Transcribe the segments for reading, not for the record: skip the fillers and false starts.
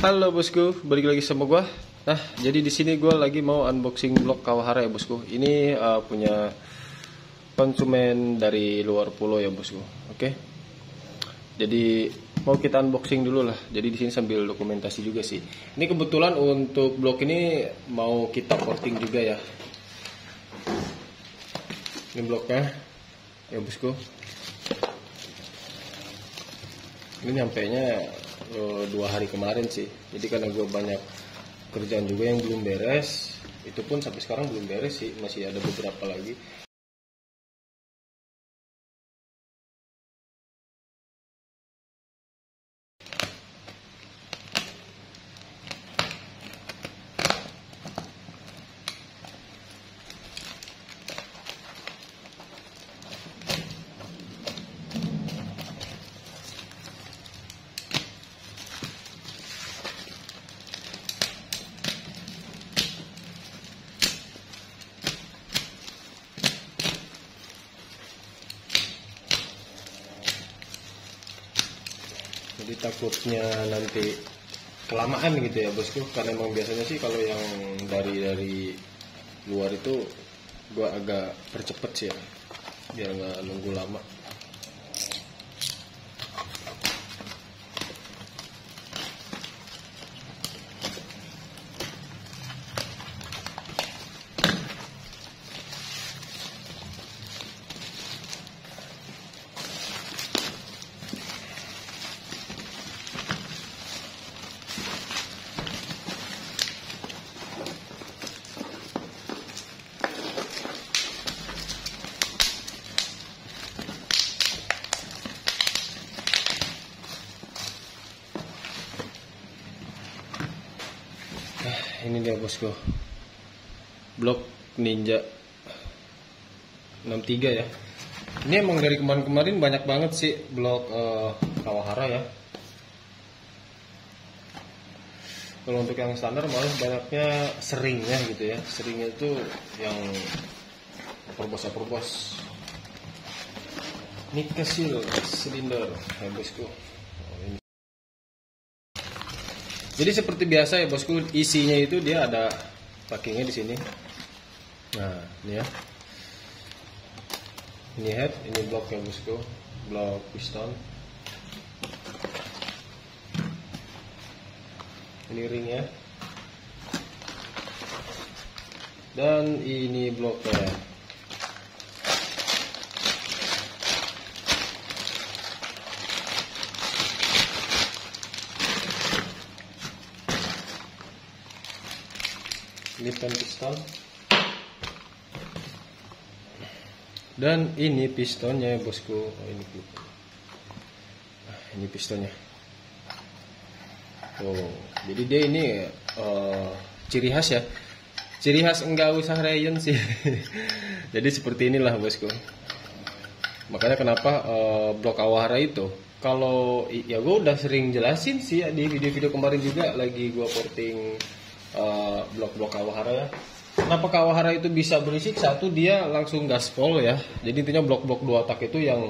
Halo bosku, balik lagi sama gua. Nah, jadi di sini gua lagi mau unboxing blok Kawahara ya bosku. Ini punya konsumen dari luar pulau ya bosku. Oke. Jadi mau kita unboxing dulu lah. Jadi di sini sambil dokumentasi juga sih. Ini kebetulan untuk blok ini mau kita porting juga ya. Ini bloknya ya bosku. Ini nyampainya 2 hari kemarin sih. Jadi karena gue banyak kerjaan juga yang belum beres, itu pun sampai sekarang belum beres sih, masih ada beberapa lagi. Jadi takutnya nanti kelamaan gitu ya bosku, karena emang biasanya sih kalau yang dari luar itu gua agak percepet sih ya, biar nggak nunggu lama. Ini dia bosku, blok Ninja 63 ya. Ini emang dari kemarin-kemarin banyak banget sih blok Kawahara ya. Kalau untuk yang standar malah banyaknya seringnya gitu ya. Seringnya itu yang perbos. Ini kecil silinder ya bosku. Jadi seperti biasa ya bosku, isinya itu dia ada packingnya di sini. Nah, ini ya. Ini head, ini blok ya bosku, blok piston. Ini ringnya. Dan ini bloknya. Ini piston. Dan ini pistonnya bosku. Oh, ini pistonnya. Oh, jadi dia ini ciri khas ya. Ciri khas enggak usah rayon sih. Jadi seperti inilah bosku. Makanya kenapa blok Kawahara itu, kalau ya gue udah sering jelasin sih ya, di video-video kemarin juga lagi gue porting blok-blok Kawahara ya. Kenapa Kawahara itu bisa berisik? Satu, dia langsung gaspol ya. Jadi intinya blok-blok 2 tak itu yang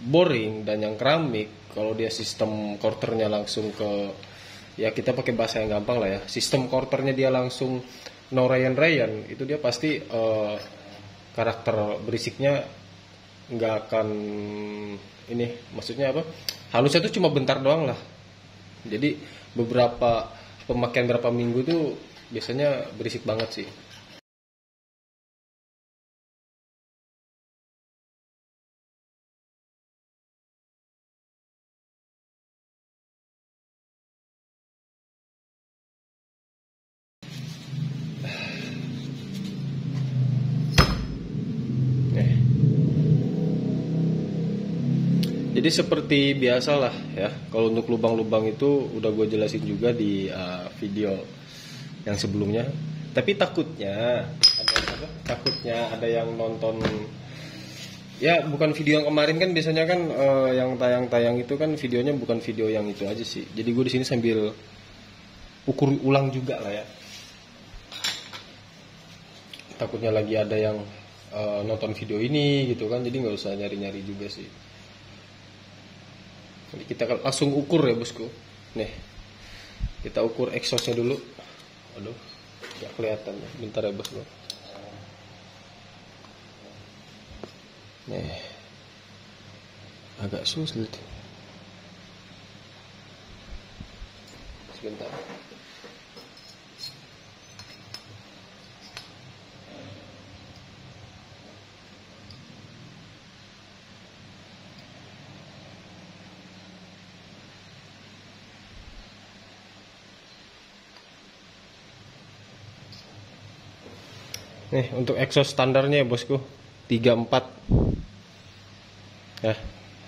boring dan yang keramik, kalau dia sistem quarternya langsung ke, ya kita pakai bahasa yang gampang lah ya, sistem quarternya dia langsung no rayan, itu dia pasti karakter berisiknya nggak akan ini, maksudnya apa, halusnya tuh cuma bentar doang lah. Jadi beberapa pemakaian berapa minggu tuh biasanya berisik banget sih. Jadi seperti biasa lah ya, kalau untuk lubang-lubang itu udah gue jelasin juga di video yang sebelumnya. Tapi takutnya ada yang nonton ya, bukan video yang kemarin kan, biasanya kan yang tayang-tayang itu kan videonya bukan video yang itu aja sih. Jadi gue di sini sambil ukur ulang juga lah ya. Takutnya lagi ada yang nonton video ini gitu kan, jadi nggak usah nyari-nyari juga sih. Jadi kita langsung ukur ya bosku. Nih, kita ukur exhaustnya dulu. Aduh, nggak kelihatan ya. Bentar ya bosku. Nih, agak sulit. Sebentar. Nih, untuk exhaust standarnya ya bosku 34 ya,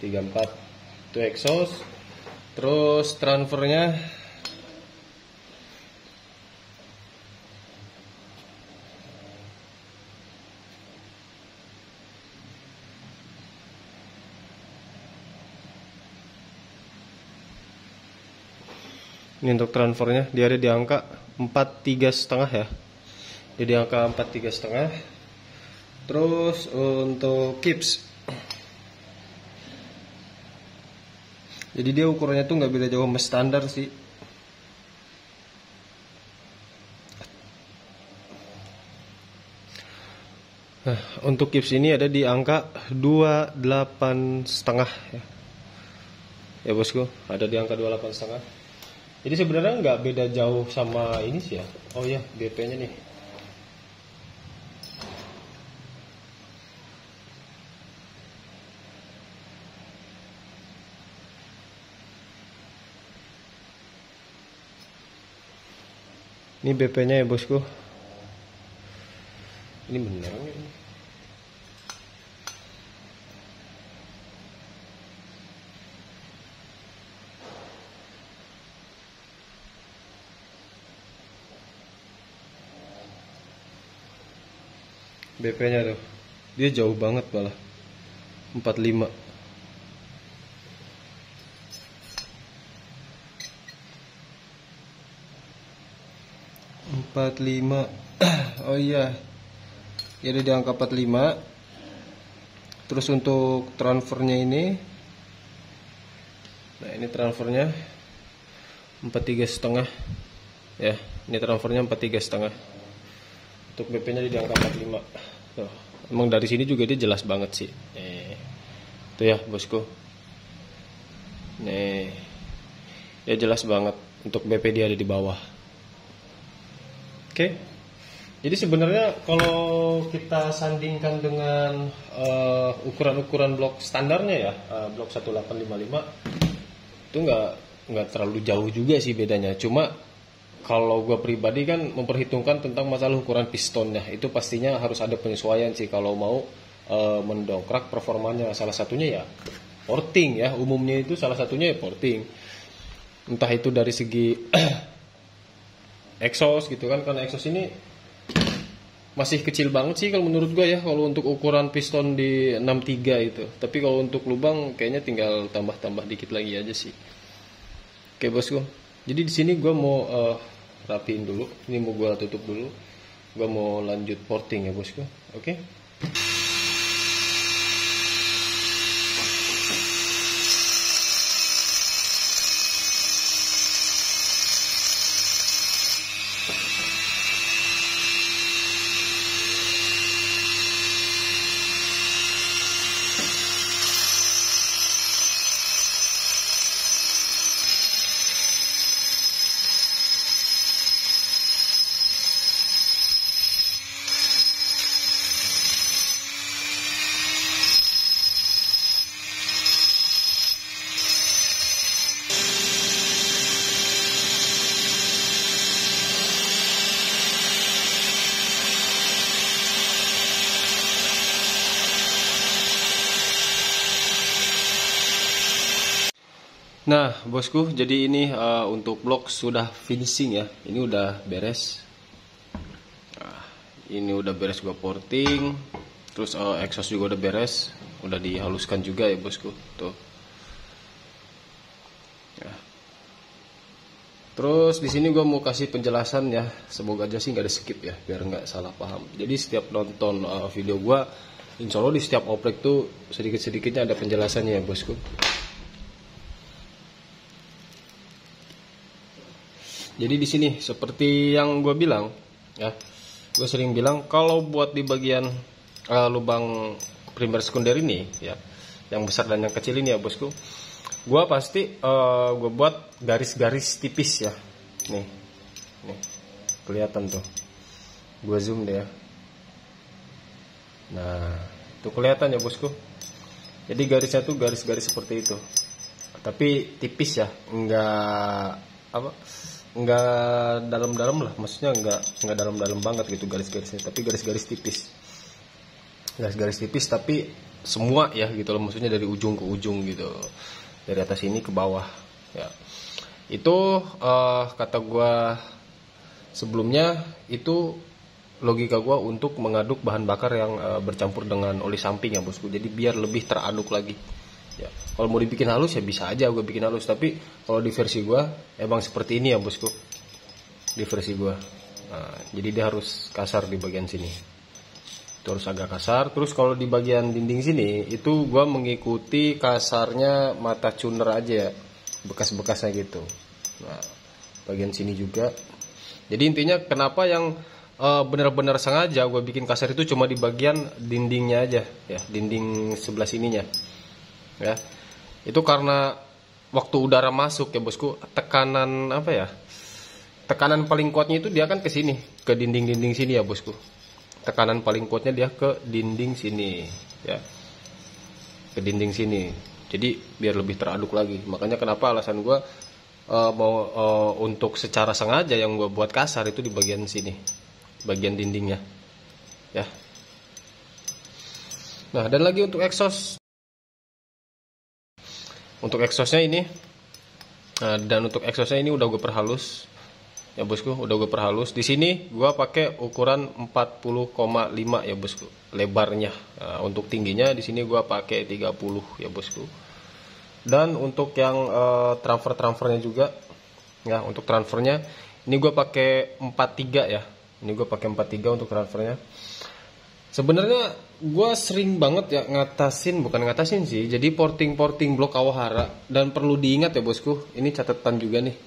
34 itu exhaust. Terus transfernya ini, untuk transfernya dia ada di angka 43,5 ya. Jadi angka 43,5. Terus untuk kips, jadi dia ukurannya tuh nggak beda jauh sama standar sih. Nah, untuk kips ini ada di angka 28,5 ya. Ya bosku, ada di angka 28,5. Jadi sebenarnya nggak beda jauh sama ini sih ya. Oh ya, BP-nya nih. Ini BP-nya ya bosku. Ini bener nggak ini? BP-nya tuh, dia jauh banget malah 45. Oh iya, ya ada di angka 45. Terus untuk transfernya ini, nah ini transfernya 43,5 ya. Ini transfernya 43,5. Untuk BP-nya di angka 45. Tuh, emang dari sini juga dia jelas banget sih. Tuh ya bosku. Nih, ya jelas banget. Untuk BP dia ada di bawah. Oke. Jadi sebenarnya kalau kita sandingkan dengan ukuran-ukuran blok standarnya ya, blok 1855 itu nggak terlalu jauh juga sih bedanya. Cuma kalau gue pribadi kan memperhitungkan tentang masalah ukuran pistonnya, itu pastinya harus ada penyesuaian sih kalau mau mendongkrak performanya. Salah satunya ya porting ya, umumnya itu salah satunya ya porting. Entah itu dari segi exhaust gitu kan, karena exhaust ini masih kecil banget sih kalau menurut gue ya, kalau untuk ukuran piston di 63 itu. Tapi kalau untuk lubang kayaknya tinggal tambah-tambah dikit lagi aja sih. Oke bosku. Jadi di sini gue mau rapiin dulu. Ini mau gue tutup dulu. Gue mau lanjut porting ya bosku. Oke. Nah bosku, jadi ini untuk blok sudah finishing ya. Ini udah beres. Nah, ini udah beres gua porting. Terus exhaust juga udah beres, udah dihaluskan juga ya bosku. Tuh. Ya. Terus di sini gua mau kasih penjelasan ya. Semoga aja sih nggak ada skip ya, biar nggak salah paham. Jadi setiap nonton video gua, insya Allah di setiap oprek tuh sedikit-sedikitnya ada penjelasannya ya bosku. Jadi di sini seperti yang gue bilang ya, gue sering bilang kalau buat di bagian lubang primer sekunder ini ya, yang besar dan yang kecil ini ya bosku, gue pasti gue buat garis-garis tipis ya. Nih kelihatan tuh, gue zoom deh ya. Nah itu kelihatan ya bosku. Jadi garisnya tuh garis-garis seperti itu, tapi tipis ya, enggak dalam-dalam lah, maksudnya enggak dalam-dalam banget gitu garis-garisnya, tapi garis-garis tipis, tapi semua ya gitu loh, maksudnya dari ujung ke ujung gitu, dari atas ini ke bawah ya. Itu kata gua sebelumnya, itu logika gua untuk mengaduk bahan bakar yang bercampur dengan oli samping ya bosku, jadi biar lebih teraduk lagi ya. Kalau mau dibikin halus ya bisa aja gue bikin halus, tapi kalau di versi gue emang seperti ini ya bosku, di versi gue. Nah, jadi dia harus kasar di bagian sini, itu harus agak kasar. Terus kalau di bagian dinding sini itu gue mengikuti kasarnya mata tuner aja, bekas-bekasnya gitu. Nah bagian sini juga. Jadi intinya kenapa yang benar-benar sengaja gue bikin kasar itu cuma di bagian dindingnya aja ya, dinding sebelah sininya ya. Itu karena waktu udara masuk ya bosku, tekanan tekanan paling kuatnya itu dia kan ke sini, ke dinding-dinding sini ya bosku. Tekanan paling kuatnya dia ke dinding sini ya, ke dinding sini. Jadi biar lebih teraduk lagi. Makanya kenapa alasan gue mau untuk secara sengaja yang gue buat kasar itu di bagian sini, bagian dindingnya ya. Nah dan lagi untuk exhaust. Untuk exhaustnya ini, dan untuk exhaustnya ini udah gue perhalus ya bosku, udah gue perhalus. Di sini gue pakai ukuran 40,5 ya bosku lebarnya. Untuk tingginya di sini gue pakai 30 ya bosku. Dan untuk yang transfernya juga ya, untuk transfernya ini gue pakai 43 ya. Ini gue pakai 43 untuk transfernya. Sebenarnya gue sering banget ya bukan ngatasin sih, jadi porting blok Kawahara. Dan perlu diingat ya bosku, ini catatan juga nih.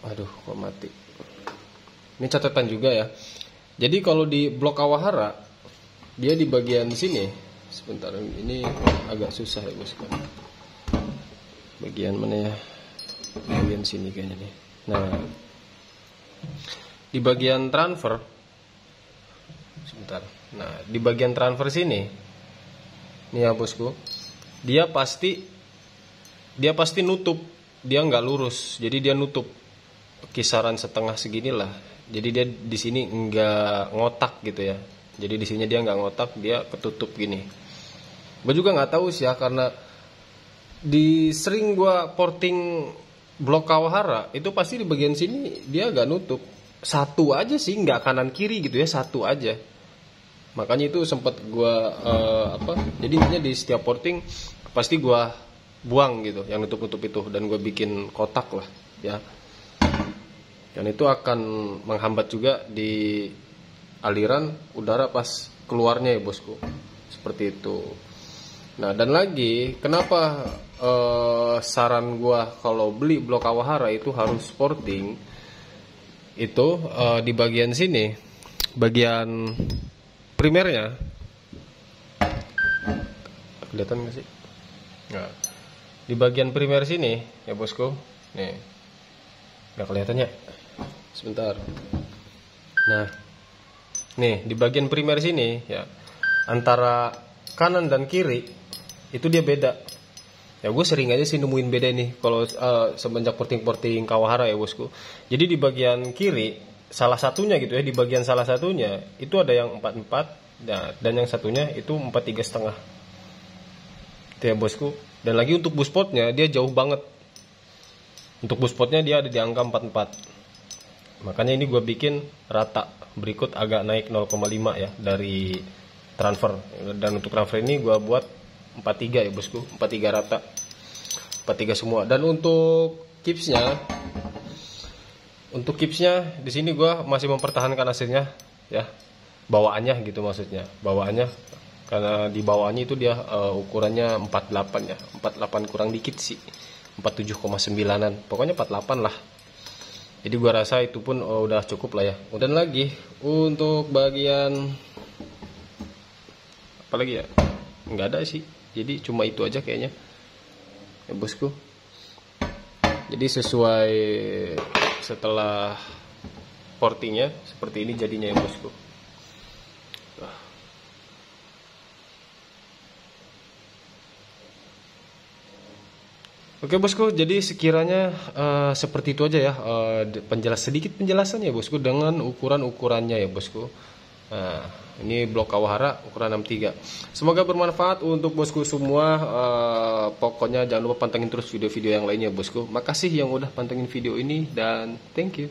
Aduh kok mati. Ini catatan juga ya. Jadi kalau di blok Kawahara, dia di bagian sini. Sebentar, ini agak susah ya bosku. Bagian mana ya? Bagian sini kayaknya nih. Nah di bagian transfer, sebentar. Nah, di bagian transfer sini, nih ya bosku, dia pasti nutup, dia nggak lurus, jadi dia nutup kisaran setengah segini lah. Jadi dia di sini nggak ngotak gitu ya. Jadi di sini dia nggak ngotak, dia ketutup gini. Gue juga nggak tahu sih ya, karena sering gue porting blok Kawahara itu pasti di bagian sini dia nggak nutup. Satu aja sih, nggak kanan kiri gitu ya, satu aja. Makanya itu sempat gue jadi intinya di setiap porting pasti gue buang gitu yang nutup itu, dan gue bikin kotak lah ya. Dan itu akan menghambat juga di aliran udara pas keluarnya ya bosku, seperti itu. Nah dan lagi kenapa saran gue kalau beli blok Kawahara itu harus porting itu, di bagian sini, bagian primernya, kelihatan nggak sih? Nah, di bagian primer sini ya bosku, nih nggak kelihatan ya? Sebentar. Nah, nih di bagian primer sini ya, antara kanan dan kiri itu dia beda. Ya gue sering aja sih nemuin beda nih kalau semenjak porting Kawahara ya bosku. Jadi di bagian kiri salah satunya gitu ya, di bagian salah satunya itu ada yang 44, nah, dan yang satunya itu 43,5 itu ya bosku. Dan lagi untuk buspotnya dia jauh banget, untuk buspotnya dia ada di angka 44. Makanya ini gue bikin rata, berikut agak naik 0,5 ya dari transfer. Dan untuk transfer ini gue buat 43 ya bosku, 43 rata, 43 semua. Dan untuk kipsnya di sini gue masih mempertahankan hasilnya ya, bawaannya gitu, maksudnya bawaannya, karena di bawaannya itu dia ukurannya 48 ya, 48 kurang dikit sih, 47,9an, pokoknya 48 lah. Jadi gua rasa itu pun udah cukup lah ya. Dan lagi untuk bagian apa lagi ya, nggak ada sih, jadi cuma itu aja kayaknya ya bosku. Jadi sesuai setelah portingnya seperti ini jadinya ya bosku. Oke bosku, jadi sekiranya seperti itu aja ya, sedikit penjelasan ya bosku dengan ukuran-ukurannya ya bosku. Nah, ini blok Kawahara ukuran 63. Semoga bermanfaat untuk bosku semua. Pokoknya jangan lupa pantengin terus video-video yang lainnya bosku. Makasih yang udah pantengin video ini dan thank you.